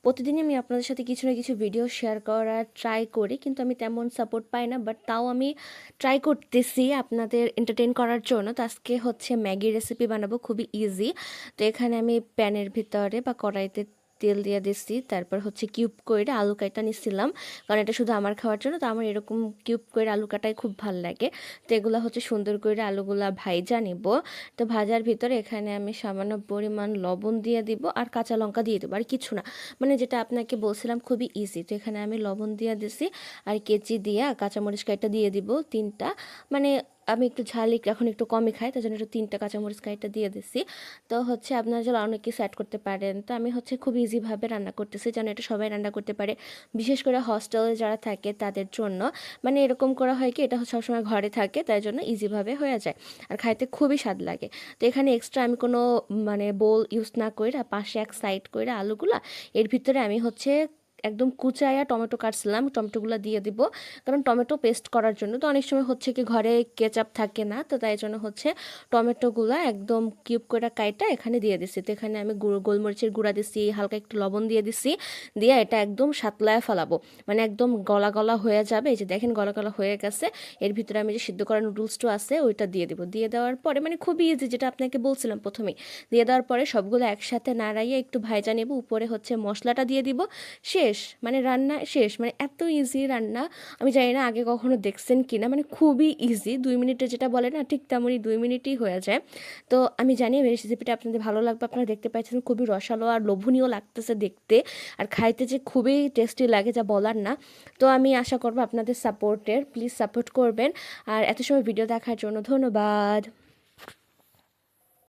প্রতিদিনই আমি আপনাদের সাথে কিছু না কিছু ভিডিও শেয়ার করার ট্রাই করি, কিন্তু আমি তেমন সাপোর্ট পাই না, বাট তাও আমি ট্রাই করতেছি আপনাদের এন্টারটেইন করার জন্য। তো আজকে হচ্ছে ম্যাগি রেসিপি বানাবো, খুবই ইজি। তো এখানে আমি প্যানের ভিতরে বা কড়াইতে তেল দিয়ে দিচ্ছি, তারপর হচ্ছে কিউব করে আলু কাটা নিচ্ছিলাম, কারণ এটা শুধু আমার খাওয়ার জন্য। তো আমার এরকম কিউব করে আলু কাটাই খুব ভালো লাগে। তো এগুলো হচ্ছে সুন্দর করে আলুগুলা ভাইজা নিব। তো ভাজার ভিতরে এখানে আমি সামান্য পরিমাণ লবণ দিয়ে দিব আর কাঁচা লঙ্কা দিয়ে দেবো, আর কিছু না। মানে যেটা আপনাকে বলছিলাম খুবই ইজি। তো এখানে আমি লবণ দিয়ে দিছি আর কেচি দিয়ে কাঁচামরিচ কাইটা দিয়ে দিব 3টা। মানে আমি একটু ঝাল এখন একটু কমই খাই, তার জন্য একটু 3টা কাঁচামরিচ কাইটা দিয়ে দিছি। তো হচ্ছে আপনারা যদি অনেক কিছু অ্যাড করতে পারেন, তো আমি হচ্ছে খুব ইজিভাবে রান্না করতেছি, যেন এটা সবাই রান্না করতে পারে, বিশেষ করে হস্টেলে যারা থাকে তাদের জন্য। মানে এরকম করা হয় কি, এটা সবসময় ঘরে থাকে, তাই জন্য ইজিভাবে হয়ে যায় আর খাইতে খুবই স্বাদ লাগে। তো এখানে এক্সট্রা আমি কোনো মানে বোল ইউজ না করে পাশে এক সাইড করে আলুগুলা এর ভিতরে আমি হচ্ছে একদম কুচায়া টমেটো কাটছিলাম, টমেটোগুলো দিয়ে দিব, কারণ টমেটো পেস্ট করার জন্য। তো অনেক সময় হচ্ছে কি ঘরে কেচাপ থাকে না, তো তাই জন্য হচ্ছে টমেটোগুলো একদম কিউব করে কাইটা এখানে দিয়ে দিছি। তো এখানে আমি গোলমরিচের গুঁড়া দিছি, হালকা একটু লবণ দিয়ে দিছি, দিয়ে এটা একদম সাতলায় ফেলাবো, মানে একদম গলা গলা হয়ে যাবে। এই যে দেখেন গলা গলা হয়ে গেছে। এর ভিতরে আমি যে সিদ্ধ করা নুডলসটা আছে ওইটা দিয়ে দিব। দিয়ে দেওয়ার পরে মানে খুবই ইজি, যেটা আপনাকে বলছিলাম প্রথমেই। দিয়ে দেওয়ার পরে সবগুলো একসাথে নাড়াইয়ে একটু ভাজা নেব, উপরে হচ্ছে মশলাটা দিয়ে দিব, শেষ। মানে রান্না শেষ, মানে এত ইজি রান্না। আমি জানি না আগে কখনো দেখছেন কি না, মানে খুবই ইজি। 2 মিনিটে যেটা বলে না, ঠিক তেমনই 2 মিনিটই হয়ে যায়। তো আমি জানি এই রেসিপিটা আপনাদের ভালো লাগবে। আপনারা দেখতে পাচ্ছেন খুবই রসালো আর লোভনীয় লাগতেছে দেখতে, আর খাইতে যে খুবই টেস্টি লাগে যা বলার না। তো আমি আশা করবো আপনাদের সাপোর্টের, প্লিজ সাপোর্ট করবেন। আর এত সময় ভিডিও দেখার জন্য ধন্যবাদ।